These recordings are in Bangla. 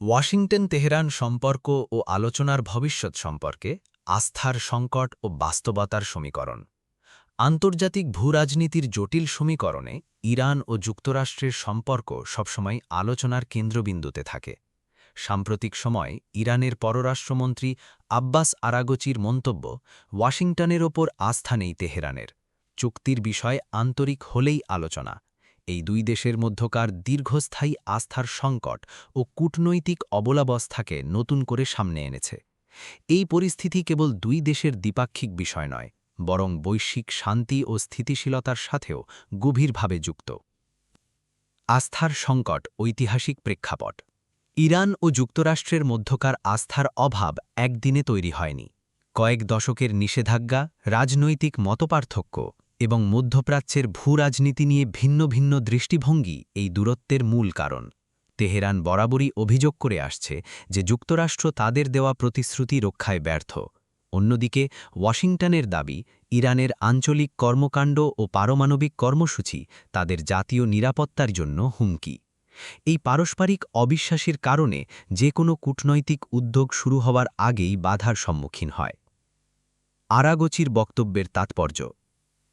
ওয়াশিংটন-তেহরান সম্পর্ক ও আলোচনার ভবিষ্যৎ সম্পর্কে আস্থার সংকট ও বাস্তবতার সমীকরণ। আন্তর্জাতিক ভূরাজনীতির জটিল সমীকরণে ইরান ও যুক্তরাষ্ট্রের সম্পর্ক সবসময় আলোচনার কেন্দ্রবিন্দুতে থাকে। সাম্প্রতিক সময় ইরানের পররাষ্ট্রমন্ত্রী আব্বাস আরাগচির মন্তব্য, ওয়াশিংটনের ওপর আস্থা নেই তেহরানের, চুক্তির বিষয় আন্তরিক হলেই আলোচনা। এই দুই দেশের মধ্যকার দীর্ঘস্থায়ী আস্থার সংকট ও কূটনৈতিক অবলাবস্থাকে নতুন করে সামনে এনেছে। এই পরিস্থিতি কেবল দুই দেশের দ্বিপাক্ষিক বিষয় নয়, বরং বৈশ্বিক শান্তি ও স্থিতিশীলতার সাথেও গভীরভাবে যুক্ত। আস্থার সংকট ঐতিহাসিক প্রেক্ষাপট। ইরান ও যুক্তরাষ্ট্রের মধ্যকার আস্থার অভাব একদিনে তৈরি হয়নি। কয়েক দশকের নিষেধাজ্ঞা, রাজনৈতিক মতপার্থক্য এবং মধ্যপ্রাচ্যের ভূরাজনীতি নিয়ে ভিন্ন ভিন্ন দৃষ্টিভঙ্গি এই দূরত্বের মূল কারণ। তেহরান বরাবরই অভিযোগ করে আসছে যে যুক্তরাষ্ট্র তাদের দেওয়া প্রতিশ্রুতি রক্ষায় ব্যর্থ। অন্যদিকে ওয়াশিংটনের দাবি, ইরানের আঞ্চলিক কর্মকাণ্ড ও পারমাণবিক কর্মসূচি তাদের জাতীয় নিরাপত্তার জন্য হুমকি। এই পারস্পরিক অবিশ্বাসের কারণে যে কোনো কূটনৈতিক উদ্যোগ শুরু হওয়ার আগেই বাধার সম্মুখীন হয়। আরাগচির বক্তব্যের তাৎপর্য।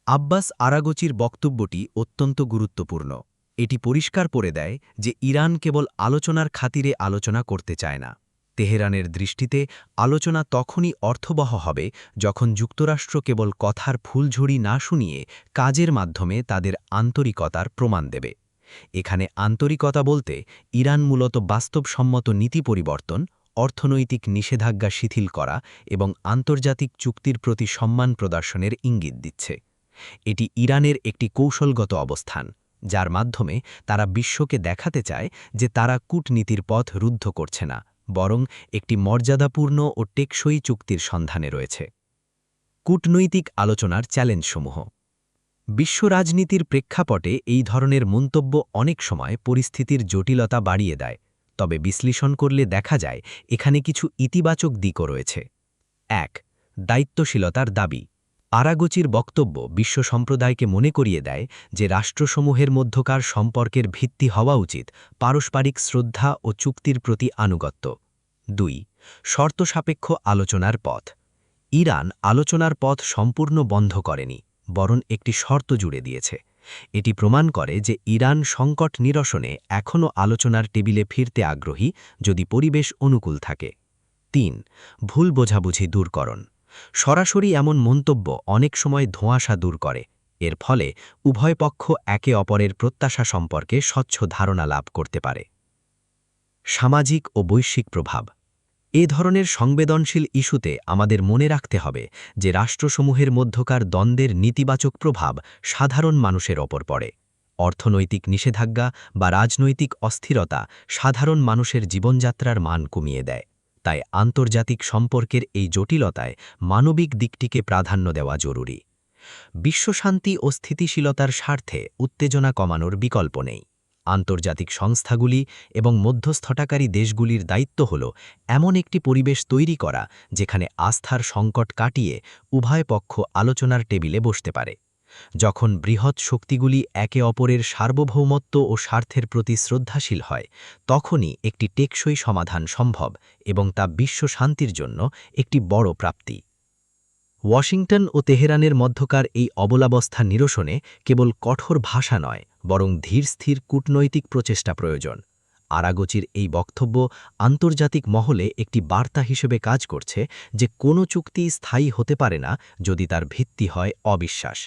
আব্বাস আরাগচির বক্তব্যটি অত্যন্ত গুরুত্বপূর্ণ। এটি পরিষ্কার করে দেয় যে ইরান কেবল আলোচনার খাতিরে আলোচনা করতে চায় না। তেহরানের দৃষ্টিতে আলোচনা তখনই অর্থবহ হবে যখন যুক্তরাষ্ট্র কেবল কথার ফুলঝুরি না শুনিয়ে কাজের মাধ্যমে তাদের আন্তরিকতার প্রমাণ দেবে। এখানে আন্তরিকতা বলতে ইরান মূলত বাস্তবসম্মত নীতি পরিবর্তন, অর্থনৈতিক নিষেধাজ্ঞা শিথিল করা এবং আন্তর্জাতিক চুক্তির প্রতি সম্মান প্রদর্শনের ইঙ্গিত দিচ্ছে। এটি ইরানের একটি কৌশলগত অবস্থান, যার মাধ্যমে তারা বিশ্বকে দেখাতে চায় যে তারা কূটনীতির পথ রুদ্ধ করছে না, বরং একটি মর্যাদাপূর্ণ ও টেকসই চুক্তির সন্ধানে রয়েছে। কূটনৈতিক আলোচনার চ্যালেঞ্জসমূহ। বিশ্ব রাজনীতির প্রেক্ষাপটে এই ধরনের মন্তব্য অনেক সময় পরিস্থিতির জটিলতা বাড়িয়ে দেয়, তবে বিশ্লেষণ করলে দেখা যায় এখানে কিছু ইতিবাচক দিকও রয়েছে। ১. দায়িত্বশীলতার দাবি। আরাগচির বক্তব্য বিশ্ব সম্প্রদায়কে মনে করিয়ে দেয় যে রাষ্ট্রসমূহের মধ্যকার সম্পর্কের ভিত্তি হওয়া উচিত পারস্পরিক শ্রদ্ধা ও চুক্তির প্রতি আনুগত্য। ২. শর্তসাপেক্ষ আলোচনার পথ। ইরান আলোচনার পথ সম্পূর্ণ বন্ধ করেনি, বরং একটি শর্ত জুড়ে দিয়েছে। এটি প্রমাণ করে যে ইরান সংকট নিরসনে এখনও আলোচনার টেবিলে ফিরতে আগ্রহী, যদি পরিবেশ অনুকূল থাকে। ৩. ভুল বোঝাবুঝি দূরকরণ। সরাসরি এমন মন্তব্য অনেক সময় ধোঁয়াশা দূর করে। এর ফলে উভয় পক্ষ একে অপরের প্রত্যাশা সম্পর্কে স্বচ্ছ ধারণা লাভ করতে পারে। সামাজিক ও বৈশ্বিক প্রভাব। এ ধরনের সংবেদনশীল ইস্যুতে আমাদের মনে রাখতে হবে যে রাষ্ট্রসমূহের মধ্যকার দ্বন্দ্বের নেতিবাচক প্রভাব সাধারণ মানুষের ওপর পড়ে। অর্থনৈতিক নিষেধাজ্ঞা বা রাজনৈতিক অস্থিরতা সাধারণ মানুষের জীবনযাত্রার মান কমিয়ে দেয়। তাই আন্তর্জাতিক সম্পর্কের এই জটিলতায় মানবিক দিকটিকে প্রাধান্য দেওয়া জরুরি। বিশ্বশান্তি ও স্থিতিশীলতার স্বার্থে উত্তেজনা কমানোর বিকল্প নেই। আন্তর্জাতিক সংস্থাগুলি এবং মধ্যস্থতাকারী দেশগুলির দায়িত্ব হল এমন একটি পরিবেশ তৈরি করা যেখানে আস্থার সংকট কাটিয়ে উভয় পক্ষ আলোচনার টেবিলে বসতে পারে। যখন বৃহৎ শক্তিগুলি একে অপরের সার্বভৌমত্ব ও স্বার্থের প্রতি শ্রদ্ধাশীল হয়, তখনই একটি টেকসই সমাধান সম্ভব এবং তা বিশ্ব শান্তির জন্য একটি বড় প্রাপ্তি। ওয়াশিংটন ও তেহরানের মধ্যকার এই অবলাবস্থা নিরসনে কেবল কঠোর ভাষা নয়, বরং ধীরস্থির কূটনৈতিক প্রচেষ্টা প্রয়োজন। আরাগচির এই বক্তব্য আন্তর্জাতিক মহলে একটি বার্তা হিসেবে কাজ করছে যে কোনো চুক্তি স্থায়ী হতে পারে না যদি তার ভিত্তি হয় অবিশ্বাস।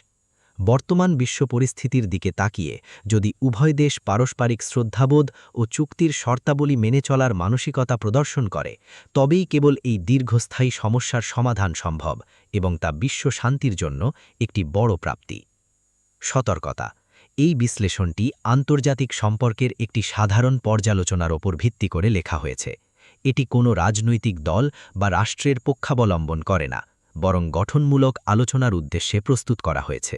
বর্তমান বিশ্ব পরিস্থিতির দিকে তাকিয়ে যদি উভয় দেশ পারস্পরিক শ্রদ্ধাবোধ ও চুক্তির শর্তাবলী মেনে চলার মানসিকতা প্রদর্শন করে, তবেই কেবল এই দীর্ঘস্থায়ী সমস্যার সমাধান সম্ভব এবং তা বিশ্ব শান্তির জন্য একটি বড় প্রাপ্তি। সতর্কতা। এই বিশ্লেষণটি আন্তর্জাতিক সম্পর্কের একটি সাধারণ পর্যালোচনার ওপর ভিত্তি করে লেখা হয়েছে। এটি কোনো রাজনৈতিক দল বা রাষ্ট্রের পক্ষাবলম্বন করে না, বরং গঠনমূলক আলোচনার উদ্দেশ্যে প্রস্তুত করা হয়েছে।